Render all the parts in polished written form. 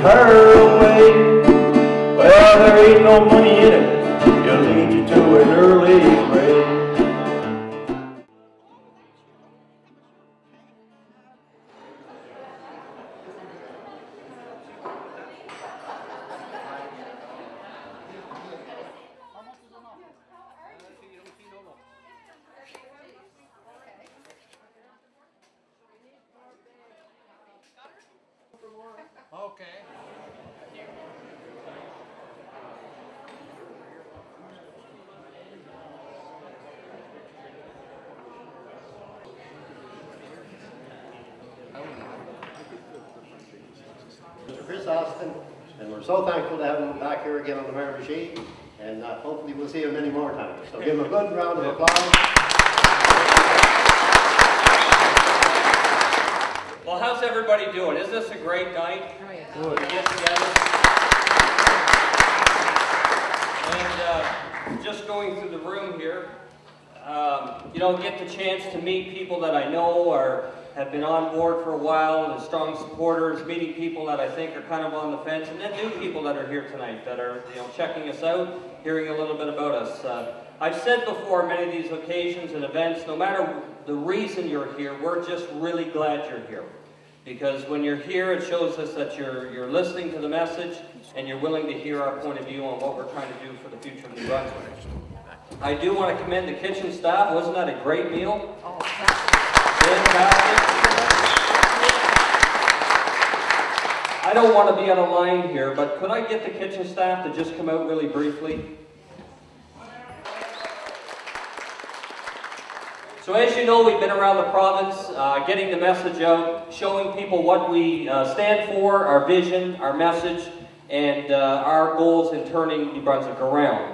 retire away. Well, there ain't no money in it, it'll lead you to an early grave. Okay. Mr. Chris Austin, and we're so thankful to have him back here again on the mayor machine, and hopefully we'll see him many more times. So give him a good round of applause. Well, how's everybody doing? Isn't this a great night? Good. To get together. And just going through the room here, you know, get the chance to meet people that I know or have been on board for a while and strong supporters, meeting people that I think are kind of on the fence, and then new people that are here tonight that are, you know, checking us out, hearing a little bit about us. I've said before, many of these occasions and events, no matter the reason you're here, we're just really glad you're here. Because when you're here, it shows us that you're listening to the message and you're willing to hear our point of view on what we're trying to do for the future of New Brunswick. I do want to commend the kitchen staff. Wasn't that a great meal? Oh, fantastic. I don't want to be on a line here, but could I get the kitchen staff to just come out really briefly? So as you know, we've been around the province, getting the message out, showing people what we stand for, our vision, our message, and our goals in turning New Brunswick around.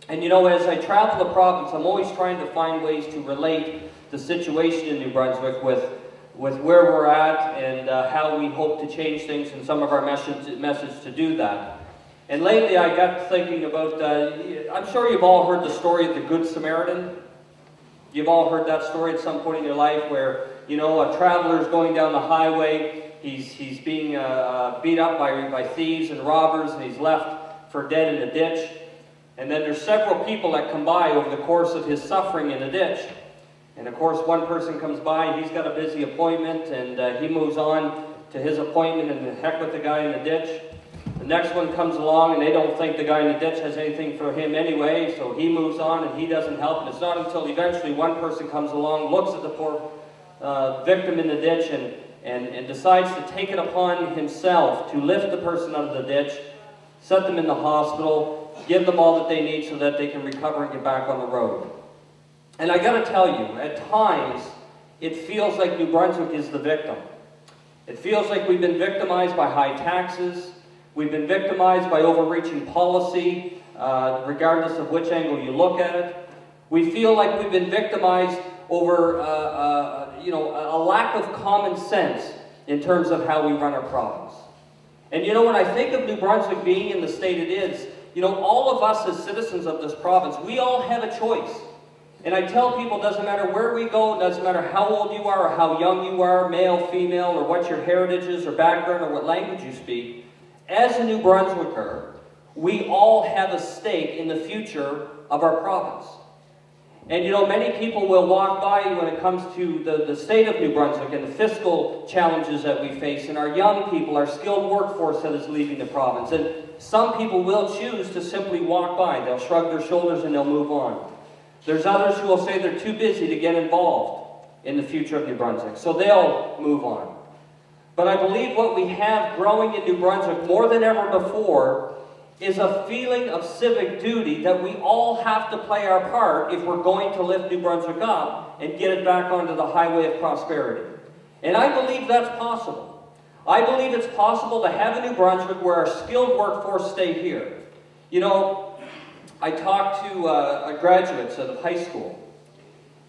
And you know, as I travel the province, I'm always trying to find ways to relate the situation in New Brunswick with where we're at and how we hope to change things and some of our message to do that. And lately I got thinking about, I'm sure you've all heard the story of the Good Samaritan. You've all heard that story at some point in your life where, you know, a traveler is going down the highway, he's being beat up by thieves and robbers, and he's left for dead in a ditch. And then there's several people that come by over the course of his suffering in the ditch. And of course, one person comes by, he's got a busy appointment, and he moves on to his appointment, and the heck with the guy in the ditch. The next one comes along, and they don't think the guy in the ditch has anything for him anyway, so he moves on, and he doesn't help. And it's not until eventually one person comes along, looks at the poor victim in the ditch, and decides to take it upon himself to lift the person out of the ditch, set them in the hospital, give them all that they need so that they can recover and get back on the road. And I got to tell you, at times, it feels like New Brunswick is the victim. It feels like we've been victimized by high taxes. We've been victimized by overreaching policy, regardless of which angle you look at it. We feel like we've been victimized over you know, a lack of common sense in terms of how we run our province. And you know, when I think of New Brunswick being in the state it is, you know, all of us as citizens of this province, we all have a choice. And I tell people, it doesn't matter where we go, it doesn't matter how old you are or how young you are, male, female, or what your heritage is or background or what language you speak. As a New Brunswicker, we all have a stake in the future of our province. And you know, many people will walk by when it comes to the state of New Brunswick and the fiscal challenges that we face, and our young people, our skilled workforce that is leaving the province. And some people will choose to simply walk by. They'll shrug their shoulders and they'll move on. There's others who will say they're too busy to get involved in the future of New Brunswick, so they'll move on. But I believe what we have growing in New Brunswick more than ever before is a feeling of civic duty that we all have to play our part if we're going to lift New Brunswick up and get it back onto the highway of prosperity. And I believe that's possible. I believe it's possible to have a New Brunswick where our skilled workforce stay here. You know, I talked to graduates of high school.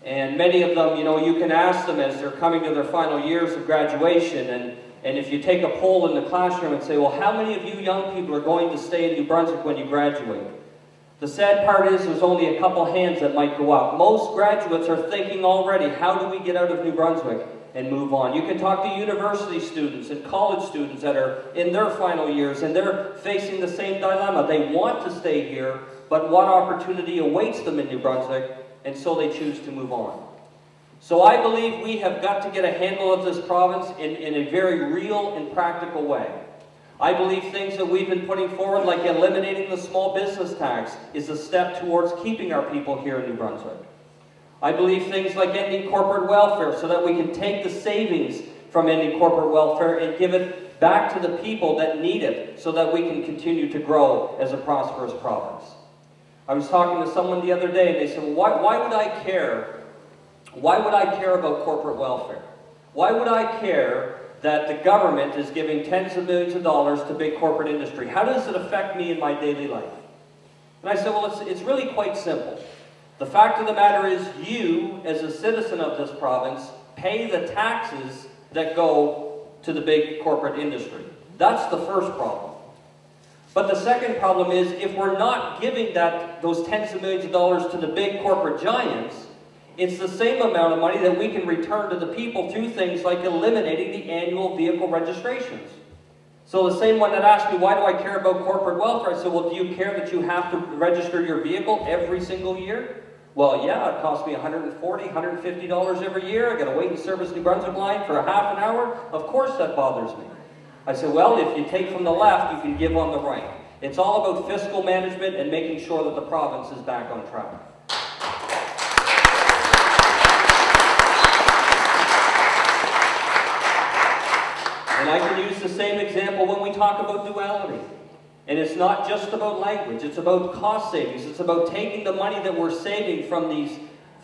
And many of them, you know, you can ask them as they're coming to their final years of graduation, and if you take a poll in the classroom and say, well, how many of you young people are going to stay in New Brunswick when you graduate? The sad part is there's only a couple hands that might go up. Most graduates are thinking already, how do we get out of New Brunswick and move on. You can talk to university students and college students that are in their final years, and they're facing the same dilemma. They want to stay here, but what opportunity awaits them in New Brunswick, and so they choose to move on. So I believe we have got to get a handle of this province in a very real and practical way. I believe things that we've been putting forward, like eliminating the small business tax, is a step towards keeping our people here in New Brunswick. I believe things like ending corporate welfare so that we can take the savings from ending corporate welfare and give it back to the people that need it so that we can continue to grow as a prosperous province. I was talking to someone the other day and they said, well, why would I care? Why would I care about corporate welfare? Why would I care that the government is giving tens of millions of dollars to big corporate industry? How does it affect me in my daily life? And I said, well, it's really quite simple. The fact of the matter is, you, as a citizen of this province, pay the taxes that go to the big corporate industry. That's the first problem. But the second problem is, if we're not giving those tens of millions of dollars to the big corporate giants, it's the same amount of money that we can return to the people through things like eliminating the annual vehicle registrations. So the same one that asked me, why do I care about corporate welfare? I said, well, do you care that you have to register your vehicle every single year? Well, yeah, it costs me $140, $150 every year. I got to wait in Service New Brunswick line for a half an hour. Of course that bothers me. I said, well, if you take from the left, you can give on the right. It's all about fiscal management and making sure that the province is back on track. And I can use the same example when we talk about duality. And it's not just about language, it's about cost savings. It's about taking the money that we're saving from these,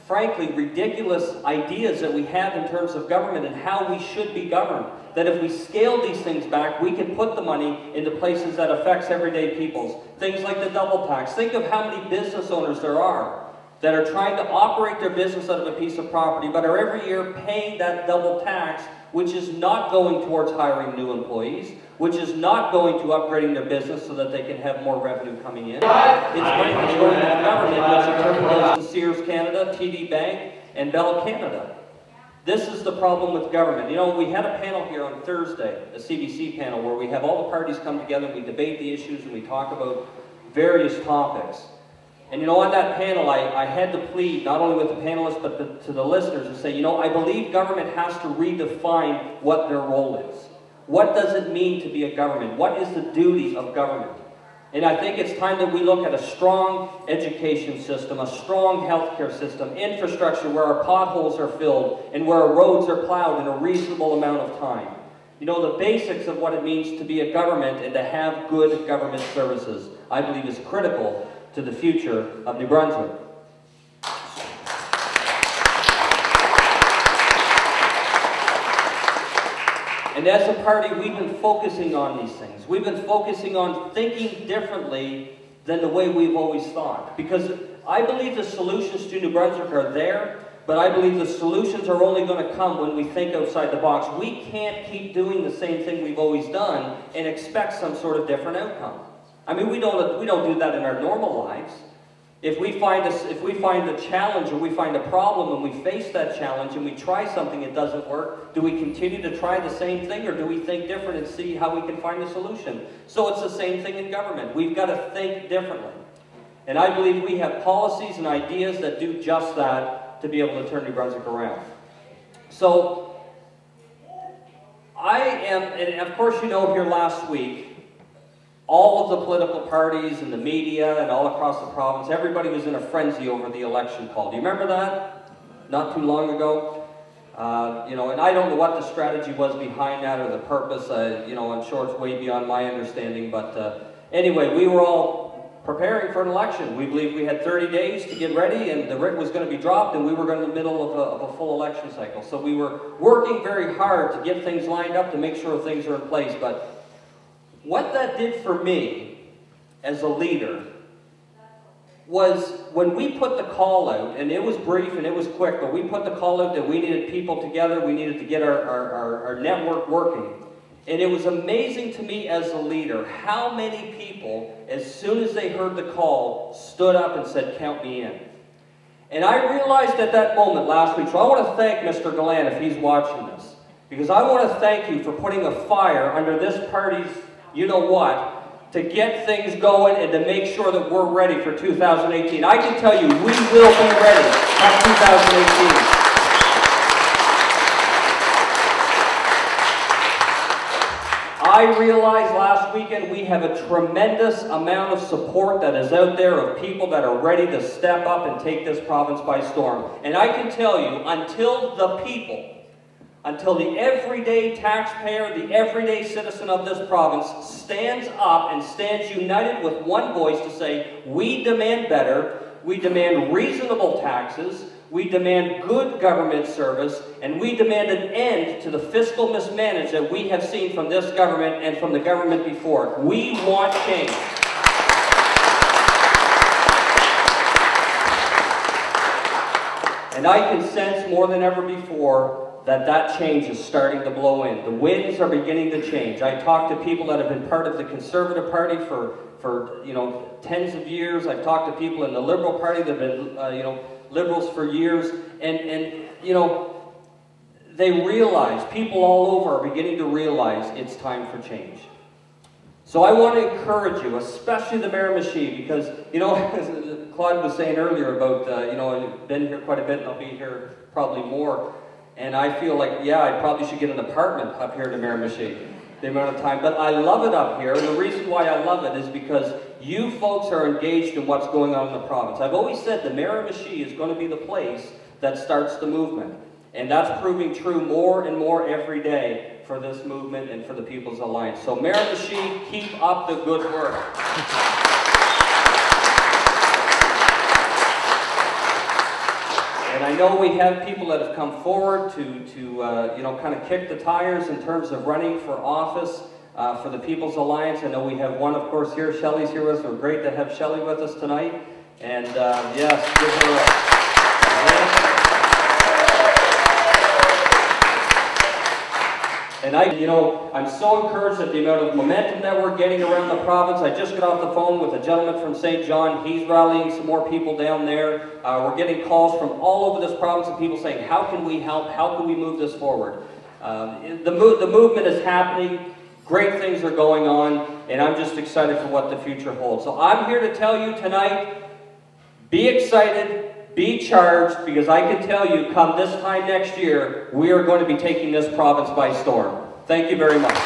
frankly, ridiculous ideas that we have in terms of government and how we should be governed. That if we scale these things back, we can put the money into places that affects everyday peoples. Things like the double tax. Think of how many business owners there are that are trying to operate their business out of a piece of property, but are every year paying that double tax, which is not going towards hiring new employees, which is not going to upgrading their business so that they can have more revenue coming in. It's money that's going to the government, which in turn goes to Sears Canada, TD Bank, and Bell Canada. This is the problem with government. You know, we had a panel here on Thursday, a CBC panel, where we have all the parties come together, we debate the issues, and we talk about various topics. And you know, on that panel, I had to plead, not only with the panelists, but to the listeners, and say, you know, I believe government has to redefine what their role is. What does it mean to be a government? What is the duty of government? And I think it's time that we look at a strong education system, a strong healthcare system, infrastructure where our potholes are filled and where our roads are plowed in a reasonable amount of time. You know, the basics of what it means to be a government and to have good government services, I believe, is critical to the future of New Brunswick. And as a party, we've been focusing on these things. We've been focusing on thinking differently than the way we've always thought. Because I believe the solutions to New Brunswick are there, but I believe the solutions are only going to come when we think outside the box. We can't keep doing the same thing we've always done and expect some sort of different outcome. I mean, we don't do that in our normal lives. If we find a challenge or we find a problem and we face that challenge and we try something that doesn't work, do we continue to try the same thing or do we think different and see how we can find a solution? So it's the same thing in government. We've got to think differently. And I believe we have policies and ideas that do just that to be able to turn New Brunswick around. So I am, and of course you know here last week, all of the political parties and the media and all across the province, everybody was in a frenzy over the election call. Do you remember that? Not too long ago. You know, and I don't know what the strategy was behind that or the purpose. You know, I'm sure it's way beyond my understanding. But anyway, we were all preparing for an election. We believed we had 30 days to get ready and the writ was going to be dropped and we were going in the middle of a full election cycle. So we were working very hard to get things lined up to make sure things are in place. But what that did for me as a leader was when we put the call out, and it was brief and it was quick, but we put the call out that we needed people together, we needed to get our network working. And it was amazing to me as a leader how many people, as soon as they heard the call, stood up and said, "Count me in." And I realized at that moment last week, so I want to thank Mr. Gallant if he's watching this, because I want to thank you for putting a fire under this party's you-know-what to get things going and to make sure that we're ready for 2018. I can tell you, we will be ready for 2018. I realized last weekend we have a tremendous amount of support that is out there of people that are ready to step up and take this province by storm. And I can tell you, until the people, until the everyday taxpayer, the everyday citizen of this province stands up and stands united with one voice to say, we demand better, we demand reasonable taxes, we demand good government service, and we demand an end to the fiscal mismanagement that we have seen from this government and from the government before it. We want change. And I can sense more than ever before that change is starting to blow in. The winds are beginning to change. I talk to people that have been part of the Conservative Party for tens of years. I've talked to people in the Liberal Party that have been Liberals for years, and they realize, people all over are beginning to realize it's time for change. So I want to encourage you, especially the Miramichi, because, as Claude was saying earlier about, I've been here quite a bit and I'll be here probably more, and I feel like, yeah, I probably should get an apartment up here in Miramichi, the amount of time, but I love it up here, and the reason why I love it is because you folks are engaged in what's going on in the province. I've always said the Miramichi is going to be the place that starts the movement, and that's proving true more and more every day for this movement and for the People's Alliance. So Miramichi, keep up the good work. And I know we have people that have come forward to kind of kick the tires in terms of running for office for the People's Alliance. I know we have one, of course, here. Shelley's here with us. We're great to have Shelley with us tonight. And yes, give her a... And I'm so encouraged at the amount of momentum that we're getting around the province. I just got off the phone with a gentleman from St. John. He's rallying some more people down there. We're getting calls from all over this province of people saying, how can we help? How can we move this forward? The movement is happening. Great things are going on. And I'm just excited for what the future holds. So I'm here to tell you tonight, be excited. Be charged, because I can tell you, come this time next year, we are going to be taking this province by storm. Thank you very much.